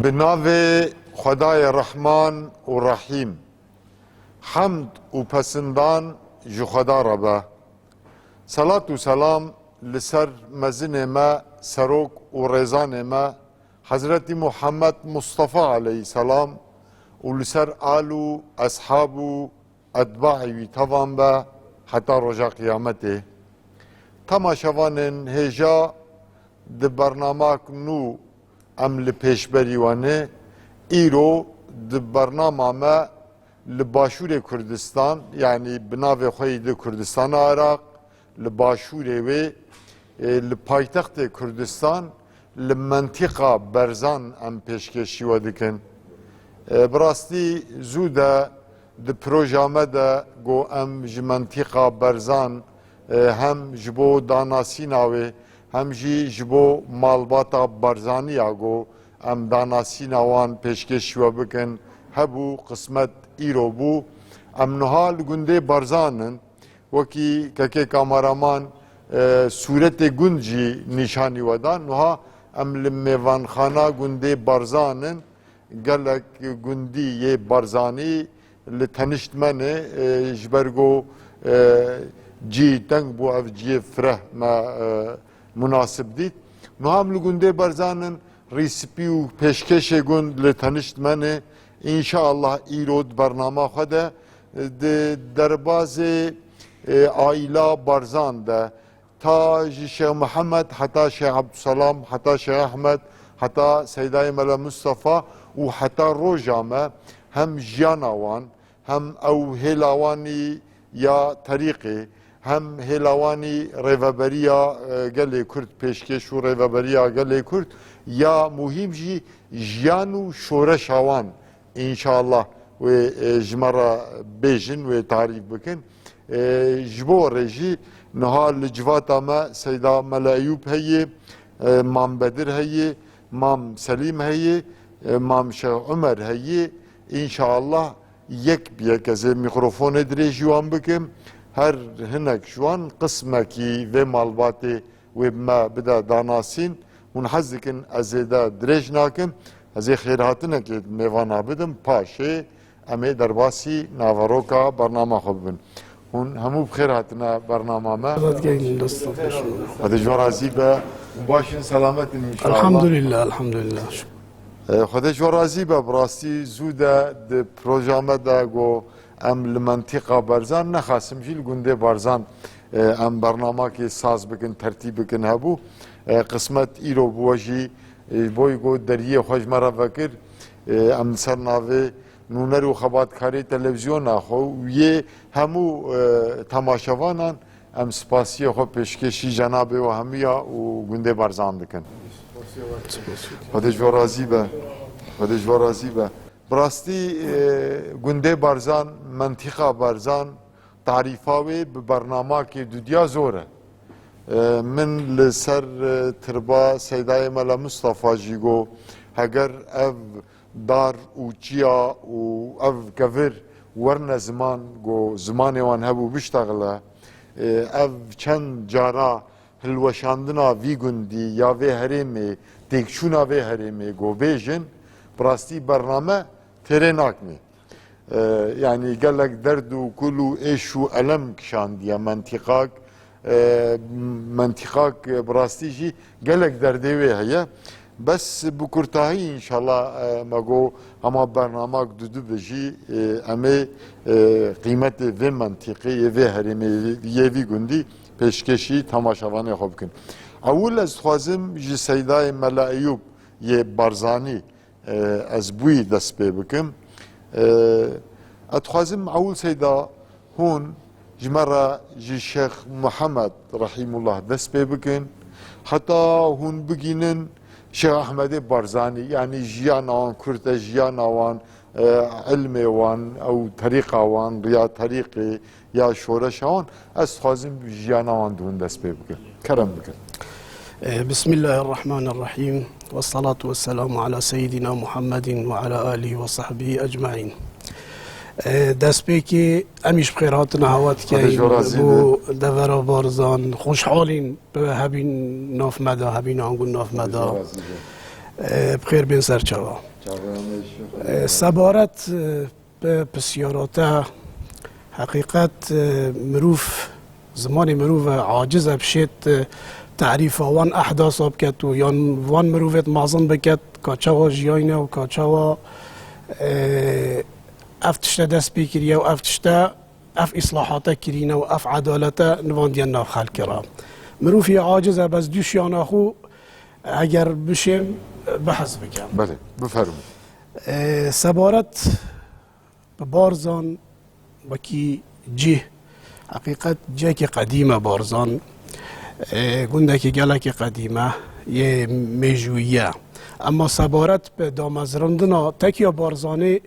بناو خدای رحمان و رحیم حمد و پسندان جو خدا ربه صلاة و سلام لسر مزن ما سروک و رزان ما حضرت محمد مصطفى علیه السلام و لسر آلو اصحابو اتباعی طبعا با حتی رجا قیامته تماشاوانن هجا ده برنامه نو ام لپیشبری وانه ایرو ده برنامه ما لباشور کردستان یعنی بناو خوید کردستان عراق لباشور و لپایتخت کردستان لمنطقه برزان ام پیشکشی و دکن براستی زوده ده پروژامه ده گو ام جمنطقه برزان هم جبو داناسی ناوه هم جبو مالباتا برزانی آگو ام داناسی نوان پیشکش و بکن هبو قسمت ایرو بو ام نهال گنده برزانن وکی که کامرامان صورت گنجی نشانی ودان نها ام لمیوان خانه گنده برزانن گلک گندی یه برزانی لتنشت منه جبرگو جی تنگ بو اف جی فره ما مناسب دید نو هم لگنده برزانن ریسپی و پیشکش گند لتنشت منه انشاءالله ایرود برنامه خوده درباز آیلا برزان ده تا شیخ محمد حتی شیخ عبدالسلام حتی شیخ احمد حتی سیدای ملا مصطفى و حتی روجامه هم جانوان هم او هلاوانی یا طریقی هم هلاوانی ریوبریا گلی کرد پیشکش و ریوبریا گلی کرد یا مهم جی جیان و شورش آوان انشاءالله و جمرا بیجن و تعریف بکن جبو رجی نهال جواتا ما سیدا ملا ایوب هیه مام بدر هیه مام سلیم هیه مام شیخ عمر هیه انشاءالله یک بیک از میکروفون دریجوان بکم هر هنک جوان قسمه کی و مالباتی و ما بدا داناسین منحزکن از دا دریج ناکم از خیراتنه که میوانا بدم پاشه امی درباسی ناوروکا برنامه خوب بن هون همو بخیراتنا برنامه ما خدا جوارازی با باشین سلامت انشاءالله الحمدلله الحمدلله خدا جوارازی با براستی زوده ده پروژامه دا گو ام لمنطقه برزان نخواستم جیل گنده برزان ام برنامه که ساز بکن ترتیب بکن هبو قسمت ایرو بواجی بوی گو دریه خوش مرا وکر ام سرناوه نونر و خباتکاری تلویزیون آخو یه همو تماشاوانان ام سپاسی خو پیشکشی جنابه و همیا و گنده برزان بکن خدا جوارازی با خدا جوارازی با براستی گنده برزان منطقه برزان تعریفاوی به برنامه که دودیا زوره من لسر تربا سیدای ملا مصطفى جیگو اگر اف دار و چیا و اف کفر ورن زمان گو زمان وان هبو بشتغله اف چند جارا هلوشاندنا وی گندی یا وی هرمی تکشونا وی هرمی گو بیجن براستی برنامه تریناک می yani gelek derdu kulu eşu elem kşandiye mentikak mentikak brastici gelek derdevi heye bes bu kurtahi inşallah mago ama bernamak dudu beji ame kıymeti ve mantiki ve herimi yevi gündi peşkeşi tamaşavanı hobkin اول از خوازم جی سیدای ملا ایوب یه برزانی از بوی دست پی بکم اتخوازم اول سیدا هون جمرة جی شیخ محمد رحیم الله دست پی بکن حتی هون بگینن شیخ احمد برزانی یعنی جیان آوان کرد جیان آوان علم وان او طریق وان یا طریقی یا شورش وان از خوازم جیان آوان دون دست پی بکن کرم بکن بسم الله الرحمن الرحيم والصلاة والسلام على سيدنا محمد وعلى آله وصحبه أجمعين دست بکی امیش بخیراتنا هوات که بو دورا بارزان خوشحالین به هبین ناف مدا هبین آنگون ناف مدا بخیر بین سرچاوا سبارت به پسیاراتا حقیقت مروف زمان مروف عاجز بشید تعریف وان احداث بکت و یان وان مروفت مازن بکت کاچاوا جیاینه و کاچاوا افتشتا دست بکریه و افتشتا اف اصلاحاتا کرینه و اف عدالتا نوان دیان ناف خلق را مروفی عاجزه بس دوش یان اخو اگر بشیم بحث بکم بله بفرمایید سبارت بارزان وکی جه حقیقت جه که قدیمه بارزان گنده که گله که قدیمه یه میجویه اما سبارت به دامزرندنا تکیا بارزانه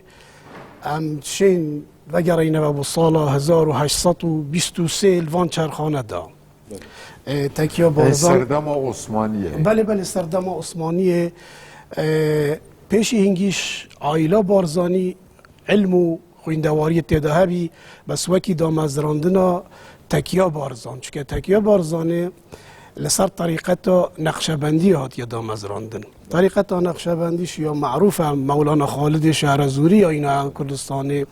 همچین وگرینه و سال 1823 الوان چرخانه دا تکیا بارزان سردم عثمانیه بله سردم عثمانیه پیشی هنگیش عائله بارزانی علم و خویندواری تدهبی بس وکی دامزراندنا تکیا بارزان چون تکیا بارزانه لسر طریقت نقشبندی هات یا دامزراندن طریقت نقشبندیش یا معروف هم مولانا خالد شهرزوری یا اینا کردستانی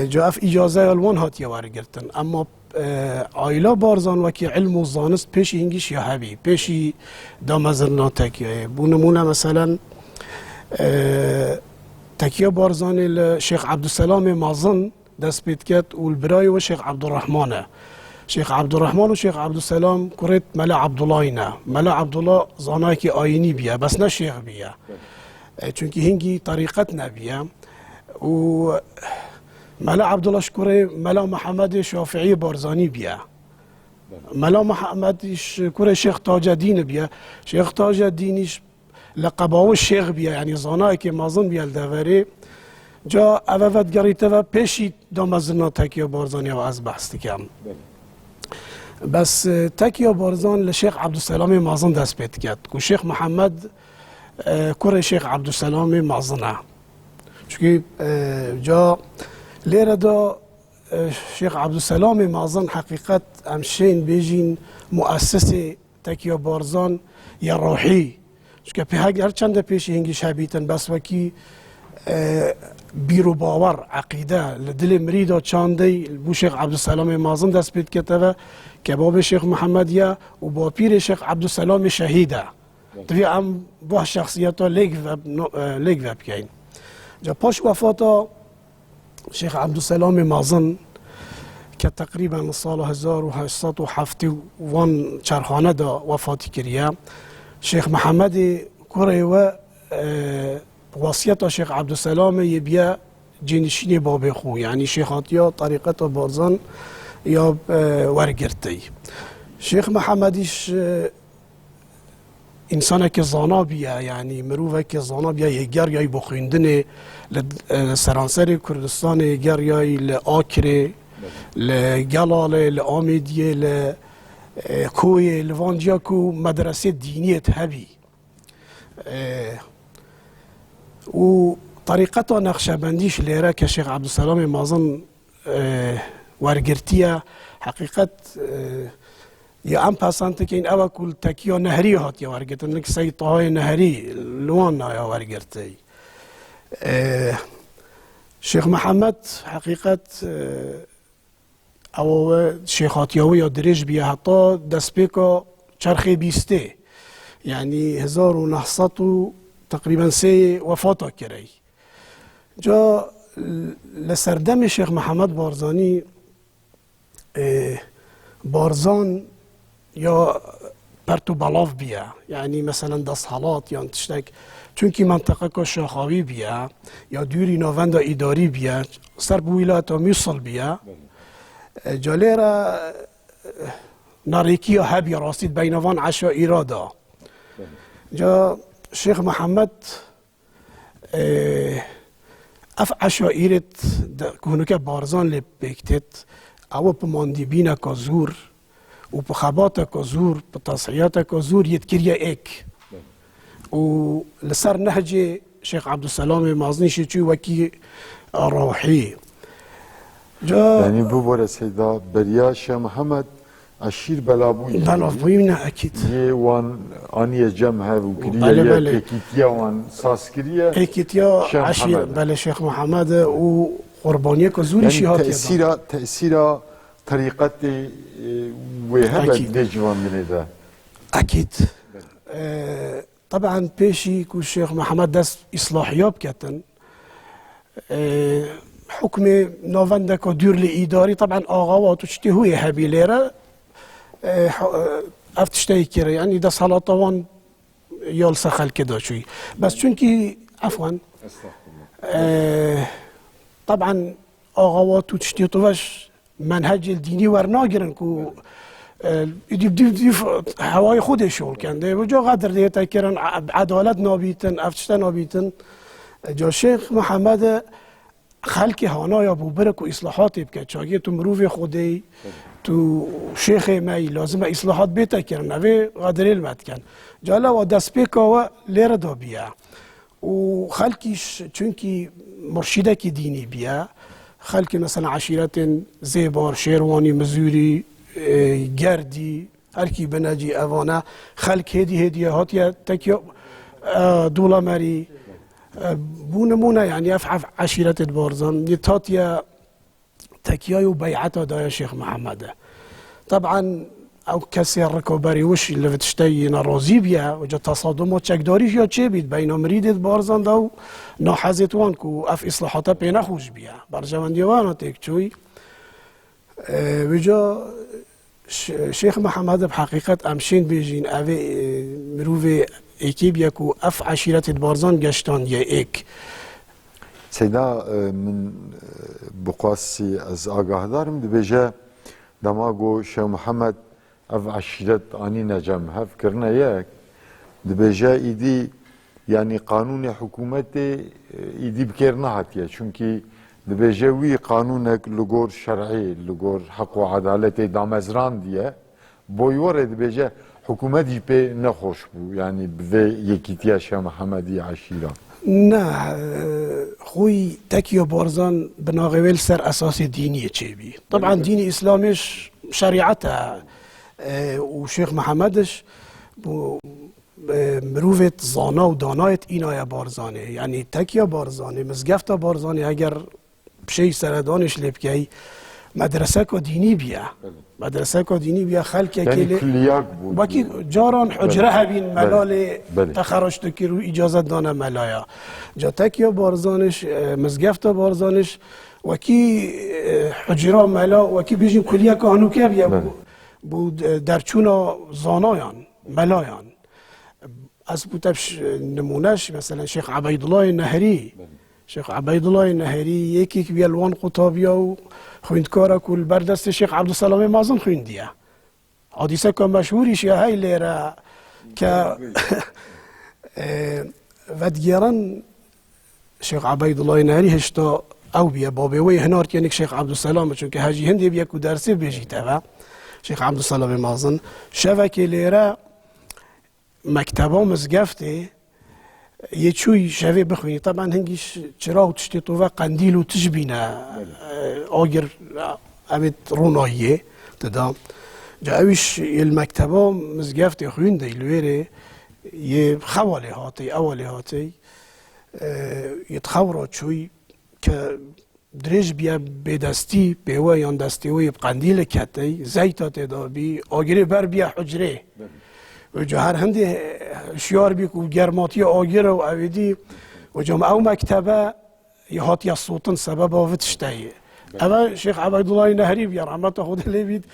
جا اف اجازه الوان هات یا ورگرتن اما عائله بارزان وکی علم و زانست پیشی هنگیش یا هبی پیشی دامزرنا تکیه بونمونه مثلا تکیه بارزان شیخ عبدالسلام مازن دست بید کت و البرای و شیخ عبدالرحمانه شیخ عبدالرحمن و شیخ عبدالسلام کرد ملا عبدالله نه ملا عبدالله زانه که آینی بیا بس نه شیخ بیا چونکه هنگی طریقت نبیه و ملا عبدالله شکره ملا محمد شافعی بارزانی بیا ملا محمد شکره شیخ تاج الدین بیا شیخ تاج الدینش لقباو شیخ بیا یعنی زانه که مازن بیا الدوره جا اوفت گریته و پیشی دامزرنا تکیه بارزانی و از بحث کم بس تکیه بارزان لشیخ عبدالسلام مازن دست بید کرد که شیخ محمد کره شیخ عبدالسلام مازنه چونکه جا لیره دا شیخ عبدالسلام مازن حقیقت همشین بیجین مؤسس تکیه بارزان یا روحی چونکه پیهک هر چند پیشی هنگیش هبیتن بس وکی بیرو باور عقیده لدل مریدا چانده بو شیخ عبدالسلام مازن دست بید کتبه که باب شیخ محمد یا و با پیر شیخ عبدالسلام شهیده توی هم با شخصیت ها لیگ وب کهین جا پاش وفاتا شیخ عبدالسلام مازن که تقریبا سال 1871 چرخانه دا وفاتی کریه شیخ محمد کره و وصیت شیخ عبدالسلام یه بیا جنشین باب خو یعنی شیخات یا طریقت بارزان یا ورگرتی شیخ محمدیش انسان که زانا بیا یعنی مروفه که زانا بیا یه گر یای بخویندن سرانسر کردستان یه گر یای لآکره لگلاله لآمیدیه لکوی لوانجیا کو مدرسه دینیت هبی و طریقت نقشبندیش لیره که شیخ عبدالسلام مازن ورگرتیه حقیقت یا ام پسنده که این اوه کل تکیه نهری هات یا ورگرتن نک سیطه های نهری لوان یا ورگرتی شیخ محمد حقیقت او شیخاتیاوی یا درش بیا حتی دست بیکا چرخی بیسته یعنی 1900 تقریبا 3 وفاتا کری جا لسردم شیخ محمد بارزانی بارزان یا پرتو بلاف بیا یعنی مثلا دست حالات یا تشتک چونکی منطقه که شاخاوی بیا یا دوری نوند اداری بیا سر بویلات و میصل بیا جاله را ناریکی ها هبی راستید بینوان عشائی را دا جا شیخ محمد اف عشائرت کنو که بارزان لی بکتت او پا ماندیبین که زور و پا خبات که زور پا تصحیات که زور ید کریه ایک و لسر نهج شیخ عبدالسلام مازنیش چوی وکی روحی یعنی بو باره سیدا بریا شیخ محمد عشیر بلابوی بله بویمه اکید یه وان آنی جمع ها و کریه بله یا بله. تکیتیا وان ساس کریه اکیتیا شیخ عشیر محمد. بله شیخ محمد و قربانیه که زوری یعنی شیهاتیه تأثیر طریقت وهبت أكيد. دی جوان بینیده اكيد طبعا بيشي كو الشيخ محمد دست اصلاحيات كتن حكم نوفندك دور لإداري طبعا آغاوات وشتي هو هبي ليرة افتشتاي كيرا يعني ده صلاة طوان يالسا خلق كده شوي بس چونكي عفوا طبعا آغاوات وشتي طوش منهج الديني ورناگرن كو دي هوای خودشون کنده و جا قدر دیتا کرن عدالت نابیتن افتشته نابیتن جا شیخ محمد خلق هانا یا بوبرک و اصلاحات بکد چاگه تو مروف خودی تو شیخ مای لازم اصلاحات بیتا کرن نوی قدر علمت کن جالا و دست پیکا و لیر دا بیا و خلقیش چونکی مرشده که دینی بیا خلق مثلا عشیرت زیبار شیروانی مزوری گردی هر کی بنجی اوانه خلق هدیه هاتیه تکیه دولا مری بونمونه يعني افعف عشيرة بارزان يتاتيا تكياي وبيعته دا شيخ محمد طبعا او كسي الركوبري وش اللي بتشتي نرازي بيا وجا تصادمات شكداريش يا تشي بيت بين مريدة بارزان دا ناحزت وانكو اف اصلاحاتا بينا خوش بيا برجوان ديوانا تكتوي وجا شيخ محمد بحقيقة امشين بيجين اوي مروفي ايكيب يكو اف عشيرة بارزان گشتان يا ايك سيدا من بقاسي از آگاه دارم دبيجا دماغو شيخ محمد اف عشيرة آني نجم هف كرنا ياك دبيجا ايدي يعني قانون حكومت ايدي بكيرنا هاتيا چونكي دبيجا وي قانونك لغور شرعي لغور حق وعدالة دامزران ديه بويور دبيجا حکومتی به نخوش بود یعنی به یکیتی شیخ محمدی عشیره نه خوی تکیه بارزان بناغویل سر اساس دینی چه بی طبعا دین اسلامش شریعته و شیخ محمدش مروفت زانا و دانایت اینای بارزانه یعنی تکیه بارزانه مزگفت بارزانه اگر بشی سردانش لبکی مدرسه که دینی بیا مدرسه که دینی بیا خلق یعنی کلیاک بود باکی جاران حجره هبین ملال بله. تخرشتو که رو اجازت دانه ملایا جا تکیا بارزانش مزگفت بارزانش وکی حجره ملا وکی بیجین کلیه که هنو که بیا بود درچونا زانایان ملایان از بودش نمونش مثلا شیخ عبیدالله نهری شیخ عبیدالله نهری یکی که بیالوان قطابیا و خویندکارا کل بردست شیخ عبدالسلام مازن خویندیه حادثه که مشهوریش یا های لیره که ودگیران شیخ عبیدالله نهری هشتا او بیا بابه وی هنار کنیک شیخ عبدالسلام چون که هجی هندی بیا که درسی بیجیته و شیخ عبدالسلام مازن شوه که لیره مکتبا مزگفته یه چوی شوی بخوینی طبعا هنگیش چراغ تشتی تو و قندیل و تجبینه آگر اوید روناییه تدام جا اویش یه المکتبا مزگفت خوینده ایلویره یه خواله هاتی اوله هاتی یه تخورا چوی که درش بیا بدستی بیوه یان دستی وی قندیل کتی زیتا تدابی آگره بر بیا حجره و جا هر هنده شیار بی که گرماتی آگیر و اویدی و جا او مکتبه یه هاتی صوتن سبب آفتش تایه اما شیخ عبیدالله نهری بیا رحمت خود لیبید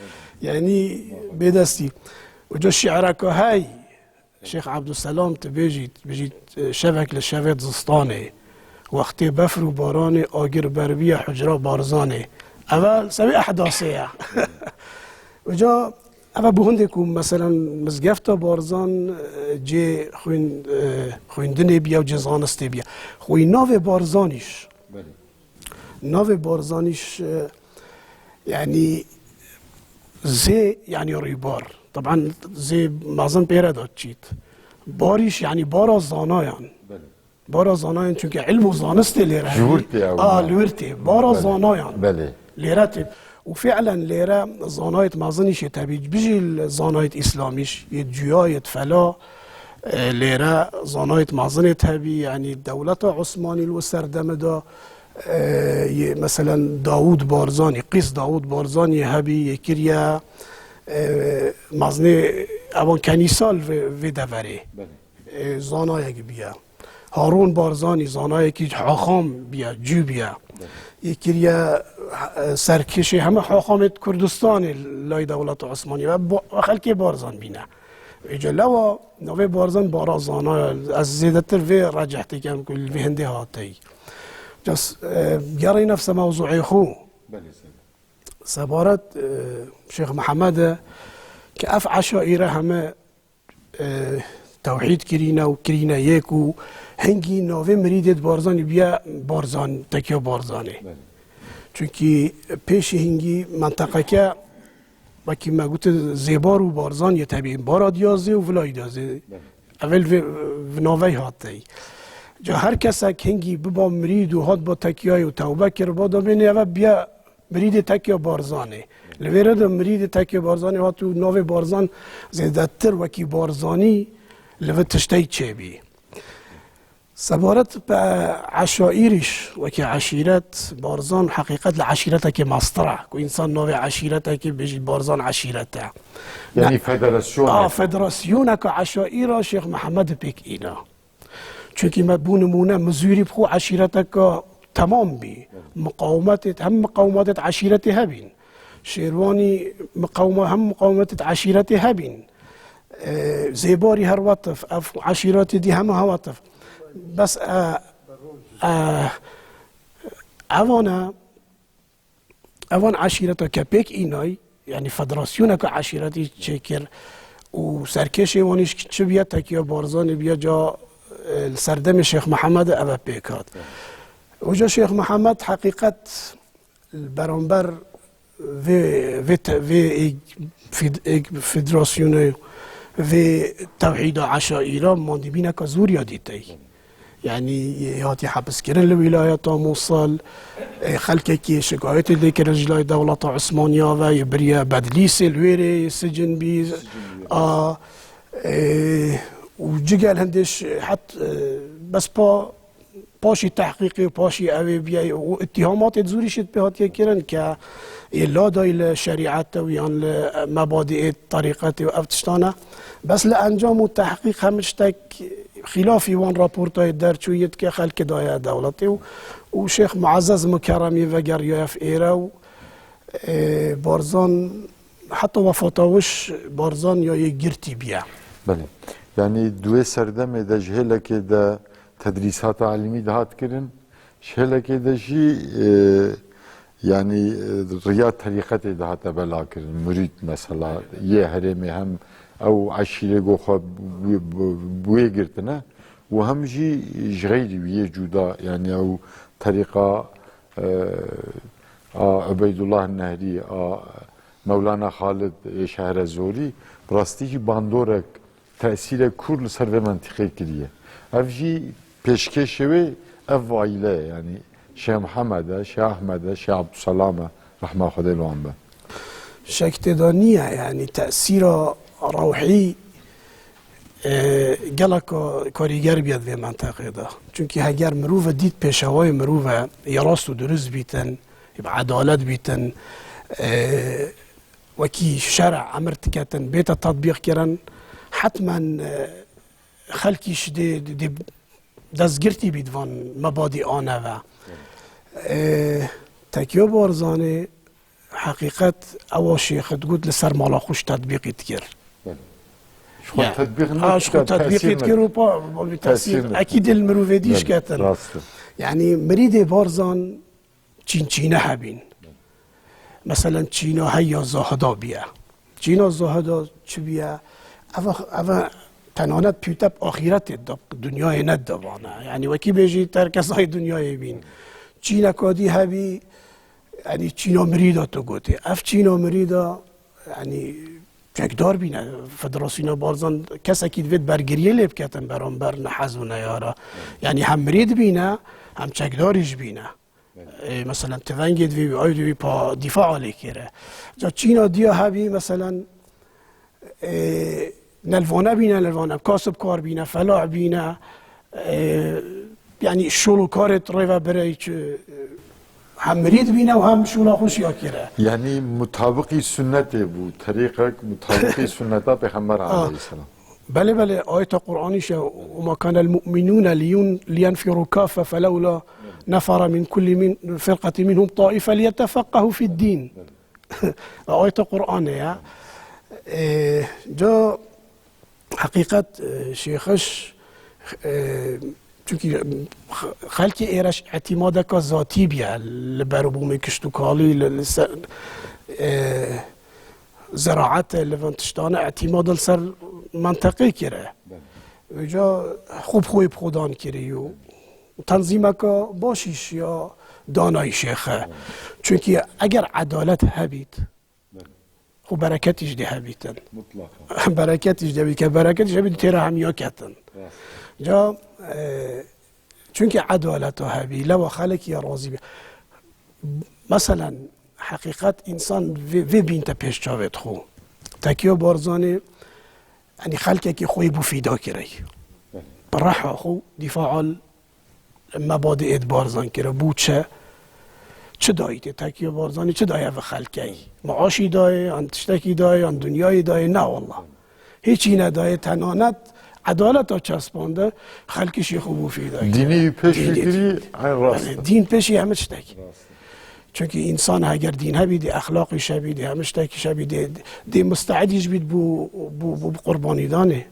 یعنی بدستی و جا شعرکه های شیخ عبدالسلام بجید شبک لشبت زستانه وقتی بفر و باران آگیر بر بیا حجره بارزانه اول سوی احداثه و جا اما بهنده که مثلا مزگفت بارزان جه خویندنه بیا و جزانسته بیا خوی ناو بارزانیش ناو بارزانیش یعنی زی یعنی ریبار طبعا زی مازن پیره داد چید باریش یعنی بارا زانایان بارا زانایان چون که علم و زانسته لیره لورتی لورتی بارا زانایان بله لیرتی وفعلا ليرة زانايت مازنيش تبيج بيجي زانايت إسلاميش يجيايت فلا ليرة زانايت مازنيت هبي يعني الدولة عثماني الوسردم دا مثلا داود بارزاني قيس داود بارزاني هبي يكريا مازني اوان كنيسال في دفره زانایک بیا هارون بارزانی زانایکی حاخام بیا جو بیا یکی سرکشی همه حاخام کردستان لای دولت عثمانی و خلکی بارزان بینه اجلا نوی بارزان بارا زانای از زیادتر وی رجحتی کم کل وی هنده هاتی جس گری نفس موضوعی خو سبارت شیخ محمد که اف عشائره همه توحید کرینا و کرینا یک و هنگی نوی مریدت بارزانی بیا بارزان تکیا بارزانه چونکی پیش هنگی منطقه که باکی ما گوت زیبار و بارزان یه طبیعی بارا دیازه و ولای دیازه اول و نوی هاتی جا هر کس که هنگی ببا مرید و هات با تکیای و توبه کر با دامینه اول بیا مرید تکیا بارزانه لویره دا مرید تکیا بارزانه هاتو نوی بارزان زیادتر وکی بارزانی لو تشتي تشابي سبارت بعشائرش وكي عشيرات بارزان حقيقة العشيرتك مصطرع كو إنسان نوع عشيرتك بيجي بارزان عشيرته يعني فدراسيون فدراسيونك عشائر شيخ محمد بيك إينا چونكي ما بونمونه مزوري بخو عشيرتك تمام بي مقاومات هم مقاومات عشيرتي هبين شيرواني مقاومة هم مقاومات عشيرتي هبين زيباري هر وطف اف عشيراتي دي همها وطف بس اوان عشيرتا كبيك ايناي يعني فدراسيونك عشيرتي تشكر وسركشي وانيش تشبيا تكيا بارزان بيا جا السردم الشيخ محمد ابا بيكات وجا شيخ محمد حقيقة البرامبر في فدراسيوني و توحید عشائره ماندی بینه که زور یادیتی یعنی هاتی حبس کردن لولایت موصل خلقی که شکایت لیکن رجلای دولت عثمانیا و یبریا بدلیس الویره سجن بی و جگل هندش حتی بس پاشی تحقیقی و پاشی اوی بیای و اتهامات زوری شد به هاتی کردن که لا دايل شريعته ويان مبادئ طريقته وافتشتانه بس لانجام والتحقيق همشتك خلافي وان رابورتاي درچويت که خلق دايا دولتي وشيخ معزز مكرمي وگر ياف ايرا بارزان حتى وفاتاوش بارزان يا يگرتي بيا بله يعني دوي سردم ده جهلك ده تدريسات علمي دهات كرن شهلك ده شي يعني رياض طريقة ده تبلاكر مريد مثلا يهرمي هم او عشيرة جوخا بويجرتنا وهم جي غيري ويجودا يعني او طريقة عبيد الله النهري مولانا خالد شهر الزوري براستي باندورك تأثير كل سر منطقة كريه افجي بيشكشوي اف عائلة يعني شيخ محمد شيخ احمد شيخ عبد السلام رحمه خدا لهم به شكتدانية يعني تأثير روحي گلک کاریگر بیاد به منطقه ده چونکه اگر مروف دید پیشوای مروف یا راست و درست بیتن یا عدالت بیتن وکی شرع امر تکتن بیت تطبیق کرن حتما خلکیش دی دستگرتی بیدوان مبادی آنه و تکیه بارزانه حقیقت او شیخ تقول لسر مالا خوش تطبیقیت کرد تطبیقیت کرد و با تأثیر اکید المروفه دیش کتن یعنی مرید بارزان چینه هبین مثلا چینا هیا زاهدا بیا چینا زاهدا چی بیا اوه تنانت پیوتب آخرت دنیای ند دوانه یعنی وکی بیجی ترکسای دنیای بین چینا کادی هبی یعنی چینا مریدا تو گوته اف چینا مریدا یعنی چکدار بینه فدراسیون بارزان کسی که دوید برگریه لیب کتن برانبر نحز و نیاره یعنی هم مرید بینه هم چکدارش بینه مثلا تونگید وی آید وی پا دفاع علی کره جا چینا دیا هبی مثلا نلوانه بینه نلوانه کاسب کار بینه فلاح بینه یعنی شلو کارت روی برای که هم مرید بینه و هم شولا خوش یا کره یعنی مطابقی سنت بود طریقه مطابقی سنت پیغمبر علیه السلام بله بله آیت قرآنیش وما كان المؤمنون لينفروا كافة فلولا نفر من كل فرقة منهم طائفة ليتفقهوا في الدين آیت قرآنه جا حقیقت شیخش چونکه خلقی ایرش اعتماد که ذاتی بیا لبرو بومی کشتوکالی زراعت لونتشتانه اعتماد سر منطقه کره جا خوب خوب خودان کری و تنظیم که باشیش یا دانای شیخه چونکه اگر عدالت هبید خب برکتش ده هبیتن مطلقا برکتش ده هبید که برکتش هبید تیره هم یا کتن جا چونکه عدالت هبی لو خلق یا راضی بی مثلا حقیقت انسان وی بین تا پیش چاوید خو تکیو بارزانه یعنی خلقه که خوی بفیدا کری برحا خو دفاع مبادئ بارزان کره بود چه دایید تکیو بارزانی چه دایه و خلقه معاشی دایه آن تشتکی دایه آن دنیای دایه نه والله هیچی ندایه تنانت عدالت ها چسبانده خلقشی خوب بفیدا کره دینی پیش بگیری راست دین پیشی همه چتکی چونکه انسان اگر دین هبید اخلاقش هبید همش تکیش هبید دی مستعدیش بید بو قربانی دانه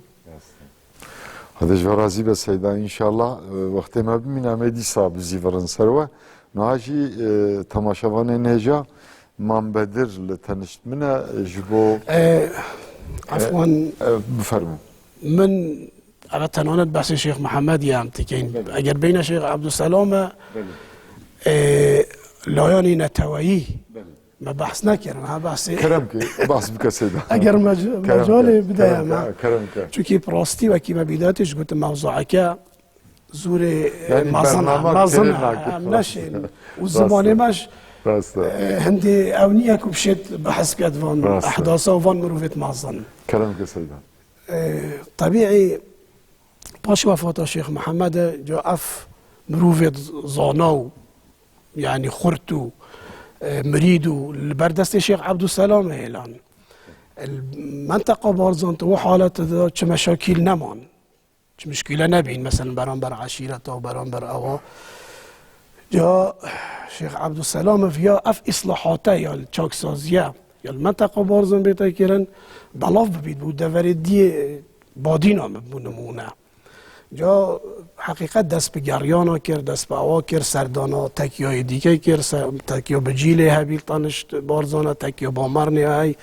هذا جو راضي بس هيدا ان شاء الله وقت ما بمنا مدي صاب زيفرن سروه ناجي تماشاوان نهجا من بدر لتنشت منا جبو عفوا بفرمو من اگر تنانت بحث شیخ محمد یام تکین اگر بین شیخ عبدالسلام لایانی نتوایی ما بحث نکردم ها بحث كرم كي بحث بكسيدا اگر مجال بدايه ما كرم كي چونكي براستي وكي ما بداتش قلت موضوعك زور يعني مازن نشي والزمان ماش هندي اونيه كبشت بحث كد فان احداثه وفان مروفت مازن كرم كي سيدا طبيعي باش وفاة الشيخ محمد جو اف مروفت زانو يعني خرتو مريدو البردست الشيخ عبدالسلام اعلان المنطقه بارزانت و حالت چه مشاکل نمان چه مشکل نبین مثلا برانبر عشیرت و برانبر آوا جا شیخ عبدالسلام فيها اف اصلاحاته یا چاکسازیه یا المنطقه بارزان بیتا کرن بلاف ببید بود دوری دی بادینا بنمونه جا حقیقت دست به گریانا کرد دست به آوا کرد سردانا تکیای دیگه کرد تکیا به جیل هبیل تانشت بارزانا تکیا با مرنی های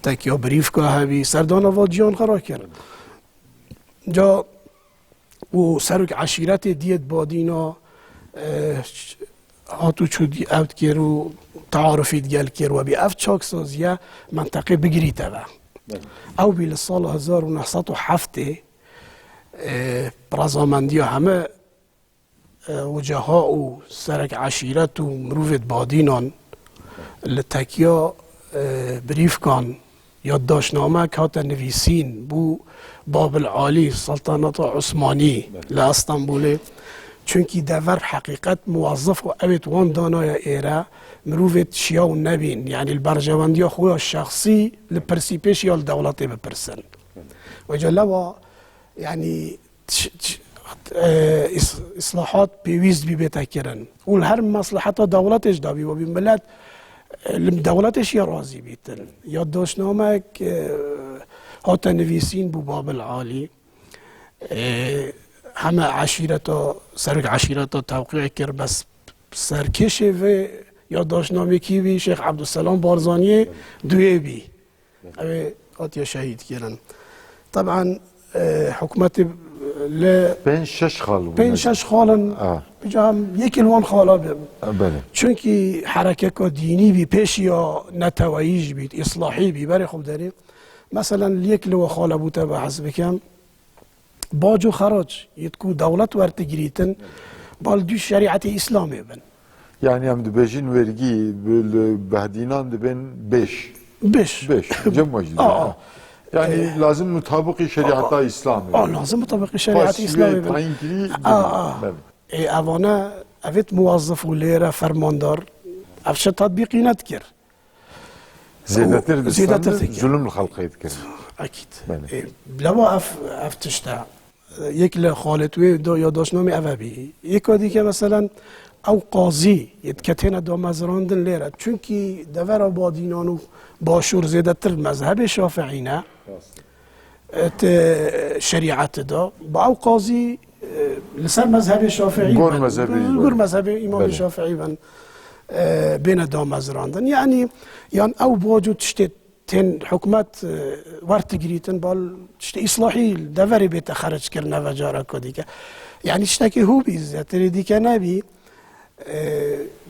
تکیا بریف که هبی سردانا و جیان خرا کرد جا و سرک عشیرت دیت بادینا هاتو چودی اوت کرد و تعارفیت گل کرد و بی افت چاک سازیه منطقه بگیری تبا او بیل سال 1907 برازامندی همه وجهاء و سرک عشیرت و مروفت بادینان لتکیا بریف کان یادداشتنامه که هات نویسین بو باب العالی سلطنت عثمانی لاسطنبول چونکی دور حقیقت موظف و اوید وان دانای ایره مروفت شیاو نبین یعنی البرجواندی خویا شخصی لپرسی پیش یا الدولت بپرسن و جلوه يعني اصلاحات بيويز بيبيتا كيرن والهر مصلحة دولتش دابي وبملات دولتش يا راضي بيتن يادداشت نامك هاتا نویسین بو باب العالی همه عشیرتا سرک عشیرتا توقیع کرد بس سرکش و یادداشت نامه کی بی شیخ عبدالسلام بارزانی دوی بی اوه آتیا شهید کردن طبعا حکومت بین شش خال بین شش خالن بجام یک الوان خالا بله چونکی حرکت دینی بی پیش یا نتواییج بید اصلاحی بی برای خوب داریم مثلا یک لو خالا بوده به حسب کم باج و خراج یتکو دولت ورت گریتن بال دو شریعت اسلامی بن Yani hem dibêjin vergî behdînan dibên beş. بش Cem macide. Yani lazım mutabık şeriata İslam'ı. لازم مطابق الشريعة الإسلامية Tayin kiri. أوانا أفيت موظف وليرة فرماندار أفش تطبيقي نذكر Ziyadatir زيادة distanı zulüm halka etkir. أكيد بله. لما أف تشتع يكلا خالد وي دو يا داش نامي أفابي يكادي که مثلا او قاضی يتكتين دو مزراندن ليرة چونكي دور بادينانو باشور زيادة تر مذهب شافعينا شريعت دا با او قاضي لسر مذهب شافعي غور مذهب امام شافعي بن بين دا مزراندن يعني او باجو تشتت تن حكومت ورتگريتن بال تشتي اصلاحي دوري بيت خرج كرنا وجارا كوديكا يعني تشتكي هو بيزتري ديكا نبي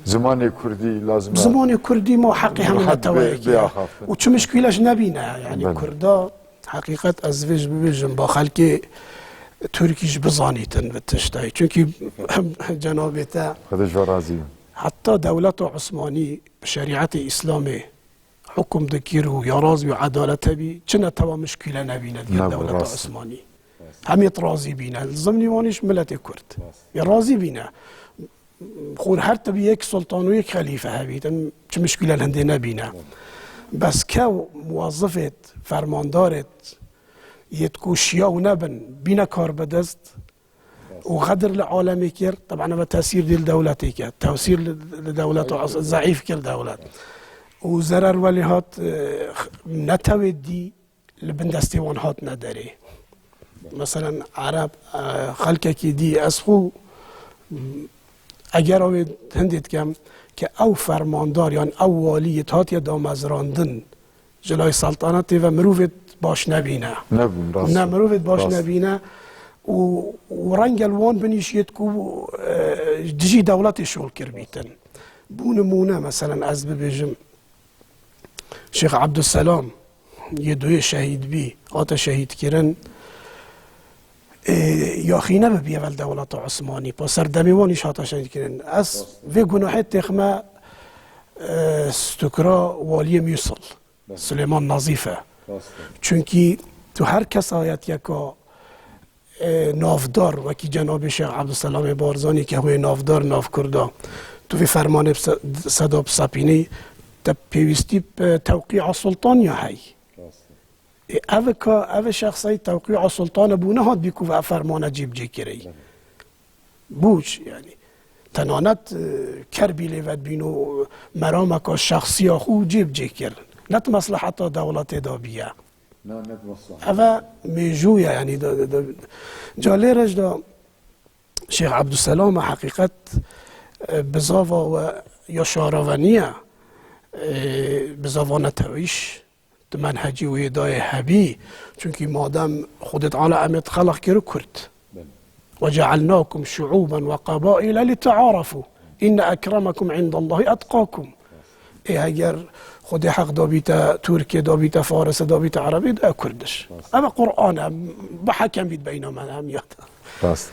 زمان كردي لازم زمان كردي ما حقي هم نتواكي وشو مشكلة نبينا يعني كردا حقيقة أزواج ببجن با خلقي تركيش بزانيتن بتشتاي چونكي جنابتا خدش ورازي حتى دولة عثماني بشريعة إسلامي حكم ذكيره يراز وعدالة بي چنا توا مشكلة نبينا دي دولة عثماني هم يترازي بينا الزمني وانيش ملت كرد يرازي بينا خور هر تبي يك سلطان ويك خليفة هبيتن چه مشكلة هندي نبينا بس كو موظفة فرماندارت يتكو شيا ونبن بينا كار بدست وغدر العالمي كير طبعا بتأثير دي لدولتي كير تأثير لدولته ضعيف كير دولت وزرر ولي هات نتويد دي لبندستيوان هات نداري مثلا عرب خلقك دي اسخو اگر اوید هندید کم که او فرماندار یعنی او والیت هات یا دامزراندن جلای سلطنتی و مروفت باش نبینه نه مروفت باش نبینه و رنگ الوان بنیشید که دجی دولت شغل کر بیتن بونمونه مثلا از ببیجم شیخ عبدالسلام یه دوی شهید بی آتا شهید کرن یا خینه ببیه ول دولت عثمانی با سردمیوانیش هاتا شهید کرن از وی گناهت تخمه ستکرا والی میوصل سلیمان نظیفه چونکی تو هر کس آیت یکا نافدار وکی جناب شیخ عبدالسلام بارزانی که هوی نافدار ناف کرده تو في فرمان صدا بسابيني تبيوستي توقيع السلطان يا هاي أو شخصي توقيع السلطان بونه هاد بيكو فرمان جيب جيكري بوش يعني تنانت كربي لفت بينو مرامك الشخصي أخو جيب جيكر نت مصلحة دولة دابية نت مصلحة أو ميجويا يعني جاليرج دا شيخ عبد السلام حقيقة بزاوا و یا شاراونیه بزاوا نتویش منهجی و ادای هبی چونکی مادم خودت عالی امت خلق کرو کرد و جعلناكم شعوبا و قبائل لتعارفوا ان اکرمکم عند الله اتقاکم اگر خود حق دابیتا ترکی دابیتا فارس دابیتا عربی دا کردش اما قرآن بحکم بید بینا من هم یاد راسته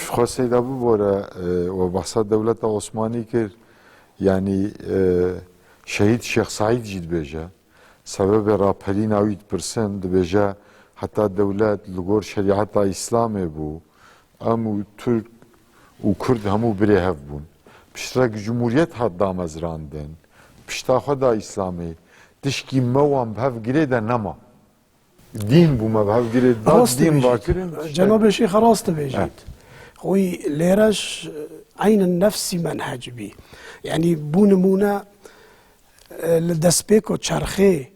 خواسته دابو بوره و بحثات دولت عثمانی کرد yani şehit Şeyh Said jid beje sebebi rapelin avit persen de beje hatta devlet lugor şeriata İslam'e bu amu Türk u Kürt hamu bire hev bun pişrak cumhuriyet hadda mezrandın pişta xda İslam'e dişki mevam hev gire de nama din bu mev gire da din vakirin جناب الشيخ راست بيجيت خوي ليرش عين النفس منهج بي يعني بونمونا لدسبيكو تشرخي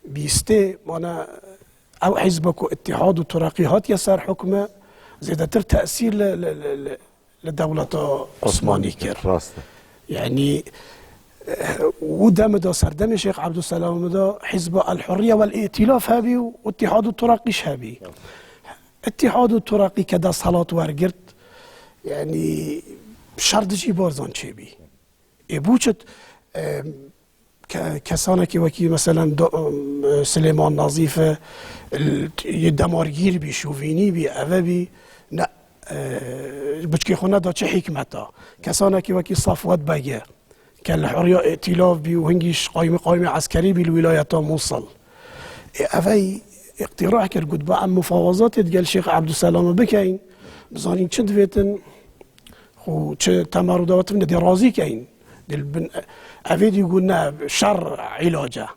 بيستي وانا او حزبكو اتحاد وتراقيات يسار حكمه زيادة تأثير لدولة عثماني كير يعني وده مدى سردم الشيخ عبد السلام مدى حزب الحرية والائتلاف هابي واتحاد التراقيش هابي اتحاد التراقي كدا صلاة ورقرت يعني شردشي بارزان چه بي بوچت کسانی که وکی مثلا سلیمان نظیفه دمارگیر بی شوفینی بی اوه بی نه بچکی خونه دا چه حکمتا کسانه که وکی صفوت بگه که الحریا ائتلاف بی و هنگیش قایم عسکری بی الولایت موصل اوی اقتراح کرد گود با ام مفاوضات دگل شیخ عبدالسلام بکین بزانین چه دویتن خو چه تمردات من دی راضی کین اوی دیگو نه شر علاجه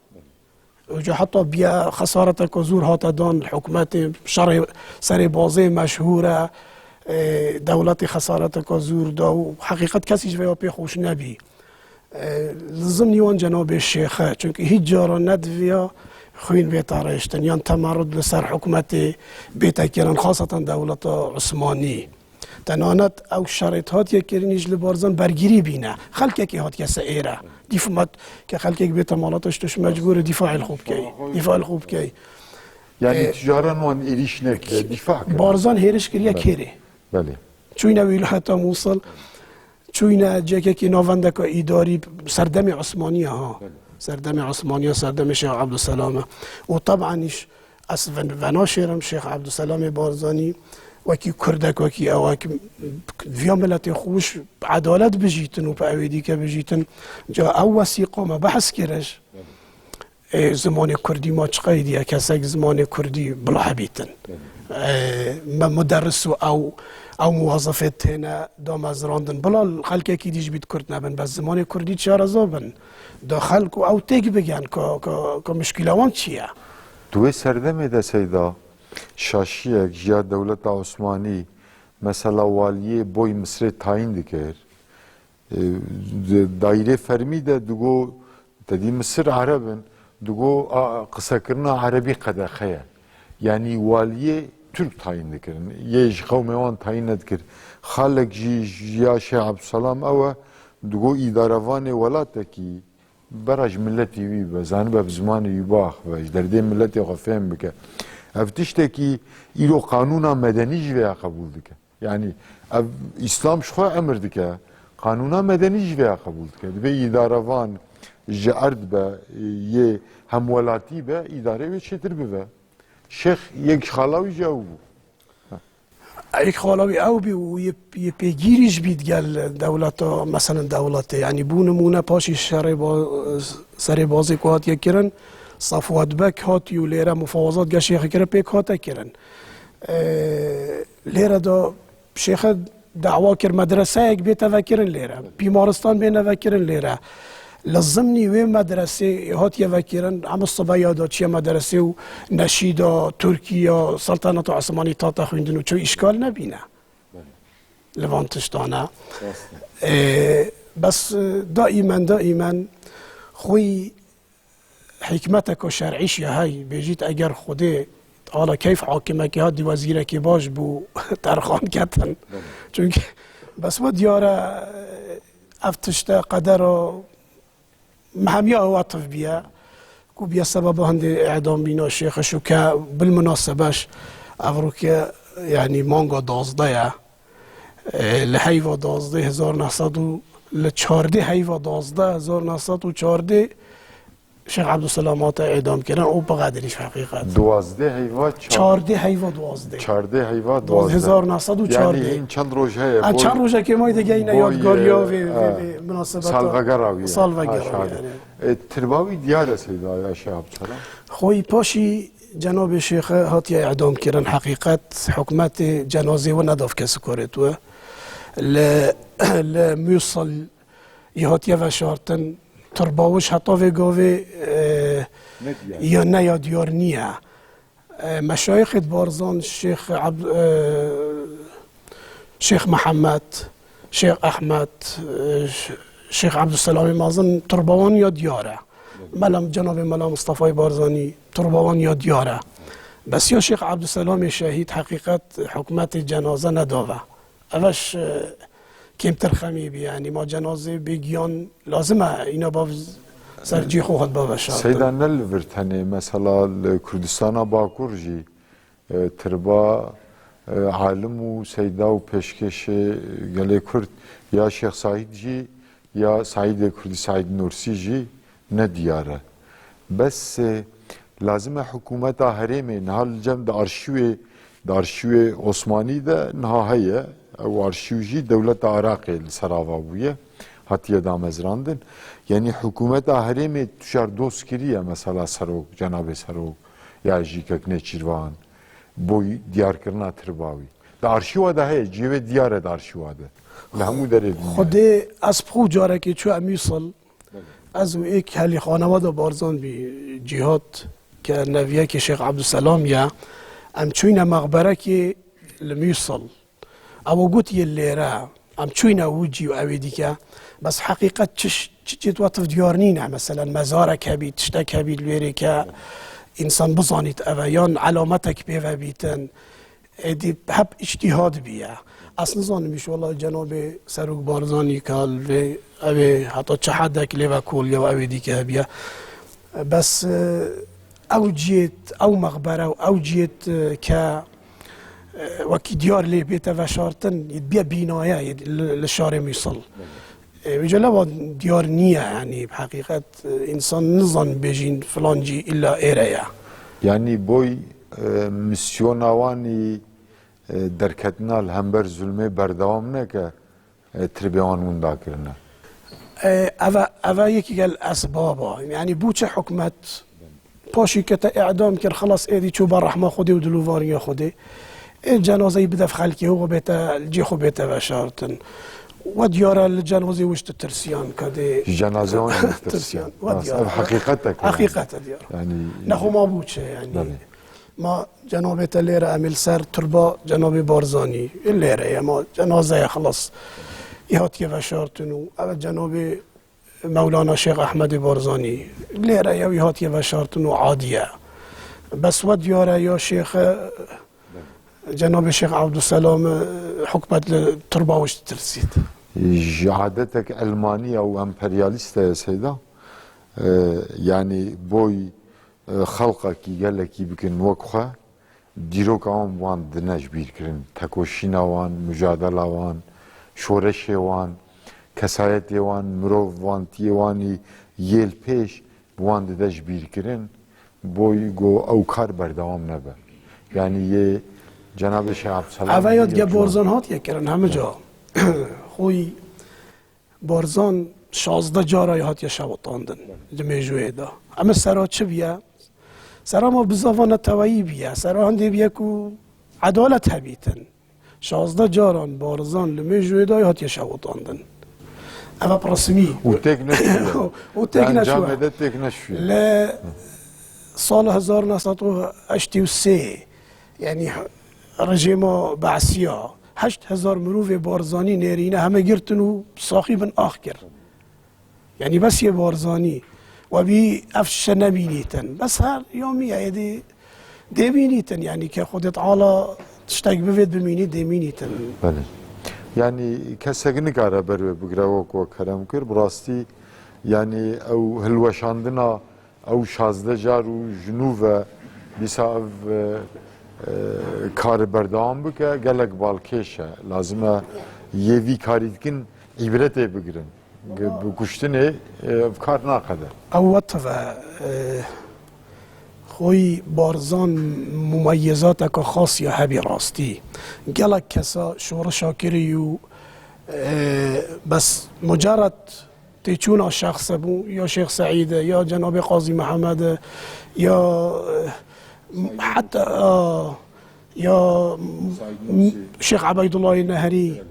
وجا حتی بیا خسارت که زور هات دان حکومت شر سر بازه مشهوره دولت خسارت که زور دا و حقیقت کسی جویا پی خوش نبی لازم نیوان جناب شیخه چونکه هیچ جارا ندویا خوین بیتارشتن یان تمرد لسر حکومت بیتکرن خاصتا دولت عثمانی تنانت او شرایط هات یکرینیش لبارزان برگیری بینه خلکه که هات کسا ایره دیفمت که خلکه که بیت مالاتش توش مجبور دفاع الخوب کی یعنی تجارن وان ایریش نکه دفاع کرد بارزان هیرش کریا کره بله چوینه ولایت موصل چوینه جاکه که ناونده که ایداری سردم عثمانی ها سردم عثمانی سردم شیخ عبدالسلام و طبعاش از وناشرم شیخ عبدالسلام بارزانی وکی کردک وکی اوک ویا ملت خوش عدالت بجیتن و پاویدی که بجیتن جا او وثیقه ما بحث کرش زمان کردی ما چقی دیه کسک زمان کردی بلا حبیتن مدرس او موظفت هنا دام از راندن بلا خلقه کی دیش بیت کرد نبن بس زمان کردی چهار ازابن دا خلق او تیگ بگن که مشکلوان چیه دوی سردمه ده سیدا شاشیک یا دولت عثمانی مثلا والیه بوی مصر تاین دکر دایره فرمی ده دگو تدی مصر عربن دگو قصه کرنا عربی قدخه یعنی والیه ترک تاین دکرن یه قوم وان تاین ندکر خالق جی یا شیخ عبدالسلام اوه دگو اداروان ولاته کی برای ملتی وی بزن به زمان یباخ و درده ملتی قفهم بکه افتشته کی ایرو قانون مدنی جویا قبول دکه یعنی اسلام شخو امر دکه قانون مدنی جویا قبول دکه به اداروان جارد به یه همولاتی به اداره و چطور به شیخ یک خالاوی جاو یک خالاوی او بی و یه پیگیریش بید گل دولت مثلا دولت یعنی بونمونه پاشی سر بازی که هات یکرن صفوت بک هات یو لیره مفاوضات گه شیخ کرن پیک هات کرن لیره دا شیخ دعوا کر مدرسه یک بیت وکرن لیره بیمارستان بین وکرن لیره لازمنی و مدرسه هات یه وکرن اما الصبح یادا چیه مدرسه و نشیدا ترکیه سلطنت عثمانی تا تخویندن و چو اشکال نبینه لوانتش دانه بس دائما خوی حکمتک و شرعیش یه های بجید اگر خوده حالا کیف حاکمه که هادی وزیره که باش بو ترخان کتن چونکه بس با دیاره افتشته قدر و مهمی عواطف بیا کو بیا سبب هند اعدام بینا شیخشو که بالمناسبش افرو که یعنی مانگا 12 لحیو 12 لچارده حیو 12 شیخ عبدالسلام اعدام کردن او بقدرش حقیقت 12 حیوات 14 حیوات 12 14 حیوات 12 یعنی این چند روزه چند روزه که ما دیگه اینا یادگاریا و مناسبت سالوگراوی ترباوی دیار سیدا شیخ عبدالسلام خوی پاشی جناب شیخ هاتی اعدام کردن حقیقت حکمت جنازه و نداف کسی کارت و لمیوصل یهاتی و شارتن ترباوش حتی و گاوه یا نه یا دیار نیه مشایخ بارزان شیخ محمد شیخ احمد شیخ عبدالسلام مازن ترباوان یا دیاره جناب ملا مصطفی بارزانی ترباوان یا دیاره بس یا شیخ عبدالسلام شهید حقیقت حکمت جنازه نداوه اوش کمتر خمی بی یعنی ما جنازه بگیان لازمه اینا با سرجی خواهد با بشارت سیدان نلورتنه مثلا کردستان باکور جی تربا عالم و سیدا و پیشکش گله کرد یا شیخ سعید جی یا سعید کردی سعید نورسی جی ندیاره بس لازمه حکومت هرمه نهال جمع دا ارشیو عثمانی ده نها هیه او ارشیوجی دولت عراقی لسراوا بویه هاتیه دامزراندن یعنی حکومت هرمی تشار دوست کریه مثلا سروک جناب سروک یا جیکک نچیروان بوی دیار کرنا ترباوی دا ارشیو ده هی جیوه دیاره دا ارشیو ده لهمو داره خود از پخو جاره که چو امیوصل از او ایک هلی خانواده بارزان بی جهاد که نویه که شیخ عبدالسلام یا ام چوین مغبره که لمیوصل او گوت یه لیره ام چوین اوجی و اویدی که بس حقیقت چه وطف دیارنینه مثلا مزاره کبید تشتا کبید لویره که انسان بزانید اویان علامتک بیوه بیتن ایدی هب اجتهاد بیه اصلا زانمیش والله جناب سروک بارزانی کال و اوی حتی چه حدک لیوه کول یا اوی دیگه بیه بس او جیت او مغبره او جیت که وکی دیار لی بیتا و شارتن بیا بینایه لشاره میصل ویجا لبا دیار نیه یعنی بحقیقت انسان نظن بجین فلان جی الا ایره یعنی بوی مسیوناوانی درکتنا الهمبر ظلمه بردوام نه که تربیان موندا کرنه اوه یکی گل اسبابا یعنی بوچه حکمت پاشی که تا اعدام کرد خلاص ایدی چوبا رحمه خودی و دلوواری خودی جنازه بدف خلکی هو بیتا الجیخو بیتا و شارتن و دیاره الجنازه وشت ترسیان کده جنازه اون ترسیان حقیقت دیاره یعنی نخو ما بوچه یعنی ما جناب تليرة أميل سر تربا جناب بارزاني الليرة يا ما جنازة خلاص يهات يفشارتنو أو جناب مولانا شيخ أحمد بارزاني الليرة يا يهات يفشارتنو عادية بس وديارة يا شيخ جناب الشيخ عبد السلام حكمت التربة وش ترسيد عادتك ألمانية أو أمبرياليست يا سيدة يعني بوي خلقه کی گله کی بکن وقخه دیروک آن وان دنج بیر کرن تکوشین وان مجادله وان شورش وان کسایت وان مرو وان تیوانی یل پیش وان دنج بیر کرن بوی گو او کار بردوام نبه یعنی یه جناب شیخ عبدالسلام اوه یاد گه بارزان هات یک کرن همه جا خوی بارزان 16 جارای هات یه شبطاندن جمیجوه دا اما سرا چه بیه؟ سرا ما بزاوانه توایی بیه سرا هنده بیه که عدالت هبیتن 16 جاران بارزان لمیجوه دا هات یه شبطاندن اما پرسمی و تک نشوه و تک نشوه تک نشوه سال 1983 یعنی رژیم بعثیا 8000 مروف بارزانی نرینه همه گرتن و ساخی بن آخ کرد یعنی بس یه بارزانی و بی افش نبینیتن بس هر یومی ایدی دبینیتن یعنی که خودت عالا تشتاق بفید ببینی دبینیتن بله یعنی کسی نکاره بر بگروک و کرم کر براستی یعنی او هلوشاندنا او 16 جار و جنوب بیسا کار بردام بکه گلک بالکشه لازمه یه وی کاری کن عبرت بگیرن بکشتنه کار ناقده او وطفه خوی بارزان ممیزات که خاصی هبی راستی گلک کسا شورشا کری و بس مجرد تیچون شخص بو یا شیخ سعید یا جناب قاضی محمد یا حتى يا شيخ عبيد الله النهري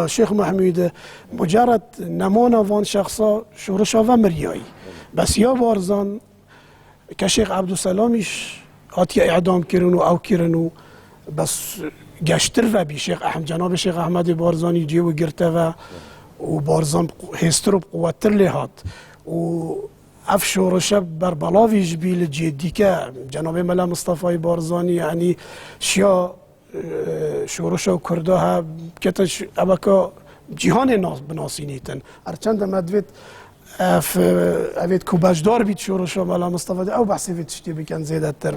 شيخ محمود مجرد نمونا وان شخصا شورشا و مرياي بس يا بارزان كشيخ عبد السلامش هاتي اعدام كرنو او كرنو بس گشتر و بي شيخ احمد جناب شيخ احمد بارزاني جيو گرته و بارزان هسترو قوتر لهات و اف شورشه بر بلاویش بیل جدی که جناب ملا مصطفی بارزانی یعنی شیا شورشه و کرده ها کتش ابکا جهان ناس بناسینیتن هرچند مدوید اوید کوبجدار بید شورشه ملا مصطفی او بحثی وید شتی بکن زیده تر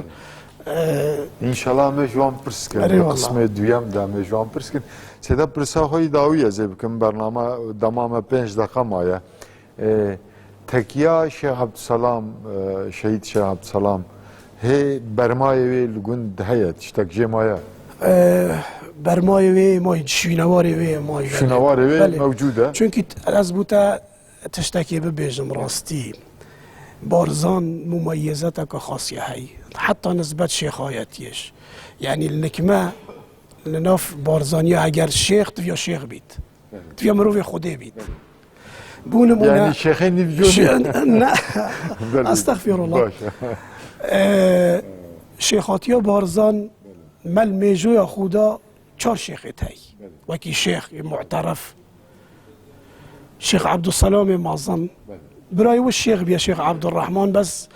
انشالله مجوان پرس کن قسم دویم ده مجوان پرس کن سیده پرسا های داویه زی بکن برنامه دمام 5 دقیقه مایه تکیا شیخ عبدالسلام شهید شیخ عبدالسلام هی برمایه وی لگون دهیت شتک جمایه برمای وی مای شوینواری وی مای شنوار وی موجوده چونکی از بوتا تشتکی ببیجم راستی بارزان مميزاتك خاصية هي حتى نسبة شيخايتيش يعني النكمة لناف بارزانيا اگر شيخ تفيا شيخ بيت تفيا مروفي خودي بيت بونمونا يعني شيخين يفجوني استغفر الله شيخاتيا بارزان مل ميجويا خودا 4 شيخت هي وكي شيخ معترف شيخ عبد السلام معظم براي والشيخ بيا شيخ عبد الرحمن بس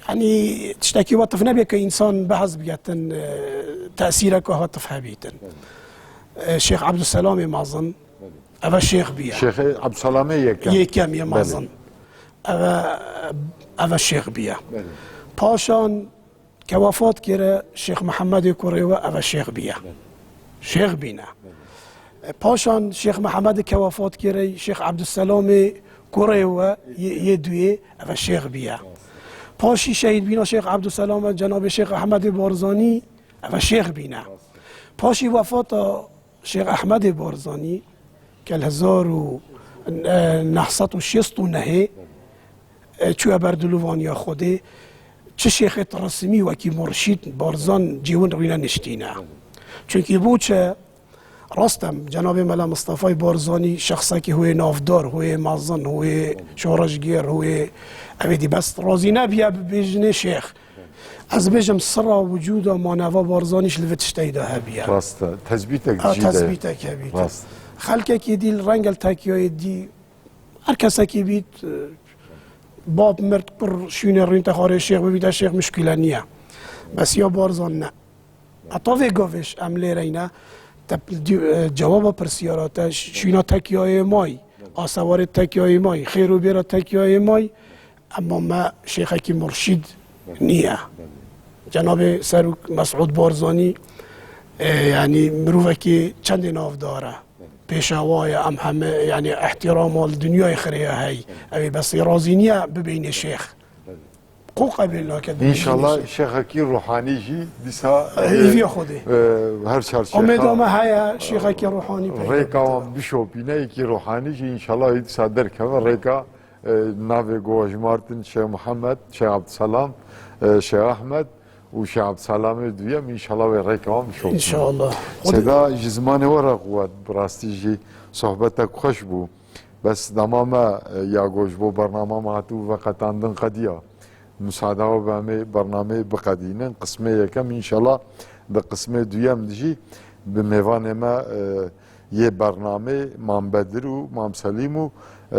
يعني تشتكي وطف نبي كإنسان بحث بيتن تأثيرك وهطف هبيتن شيخ عبد السلام معظم أبا الشيخ بيا شيخ عبد السلام يكم يا معظم أبا الشيخ بيا باشان كوافات كرا شيخ محمد كوريوا أبا الشيخ بيا شيخ بينا باشان شيخ محمد كوافات كرا شيخ عبد السلام كوريوا يدوي أبا الشيخ بيا پاشی شهید بینا شیخ عبدالسلام جناب شیخ احمد بارزانی و شیخ بینا پاشی وفات شیخ احمد بارزانی که 1969 چوه بردلوانیا خوده چه شیخ رسمی و کی مرشید بارزان جیون روینا نشتینه چونکی بود چه راستم جناب ملا مصطفی بارزانی شخصی که هوی نافدار هوی مازن هوی شورشگیر هوی اویدی بس رازی نبیا بجنه شیخ از بجم سر وجود ما نوا بارزانیش لفتش تیده هبیا راست تثبیتک جیده تثبیتک هبیده خلکه که دیل رنگل تکیای دی هر کسی که بید باب مرد پر شوینه رو انتخاره شیخ ببیده شیخ مشکله نیه بس یا بارزان نه اطافه گوش عمله رینه جواب پرسیارات شوینا تکیای مای آسوار تکیای مای خیر و بیرا تکیای مای اما ما شیخه که مرشید نیه جناب سروک مسعود بارزانی یعنی مروفه که چند ناف داره پیشوای ام همه یعنی احترام و دنیای خریه هی اوی بس رازی نیه ببین شیخ قبل انشالله شیخ کی روحانی جی دیسا ایوی خوده هر چهار شیخ امیدوارم هیا شیخ کی روحانی ریکا بشوپینه کی روحانی جی انشالله صدر کنه ریکا ناوی گوش مارتن شیخ محمد شیخ عبدالسلام شیخ احمد و شیخ عبدالسلام دویم انشالله ریکا بشوپینه انشالله صدا جزمانی ورا قوت براستی جی صحبت خوش بو بس دمام یا گوش بو برنامه ماتو وقت اندن قدیا مساعده و به برنامه بقدینن قسمه یکم انشالله به قسمه دویم دیجی به میوان ما یه برنامه مام بدر و مام سلیم و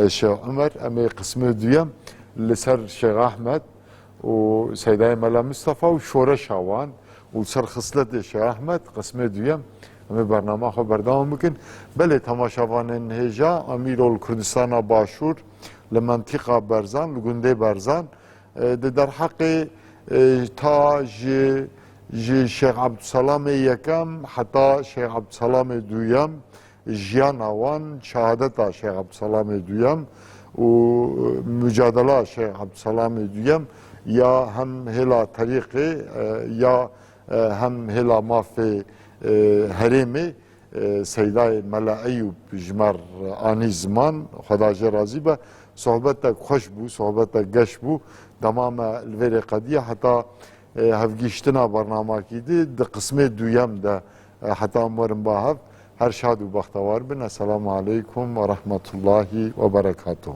شیخ عمر اما قسمه دویم لسر شیخ احمد و سیدای ملا مصطفی و شورش شوان و سر خصلت شیخ احمد قسمه دویم اما برنامه خو بردام بکن بله تماشاوان هجا امیر الکردستان باشور لمنطقه برزان لگنده برزان در حق تا شیخ عبدالسلام یکم حتی شیخ عبدالسلام دویم جیان آوان شهادت شیخ عبدالسلام دویم و مجادله شیخ عبدالسلام دویم یا هم هلا طریق یا هم هلا مافی حریم سیدای ملا ایوب جمر آنی زمان خدا جرازی به صحبت خوش بو صحبت گش بو تمام الویر قدیه حتی هفگیشتنا برنامه کیدی ده قسمه دویم ده حتی امورم با هر شاد و بختوار بن السلام علیکم و رحمت الله و برکاته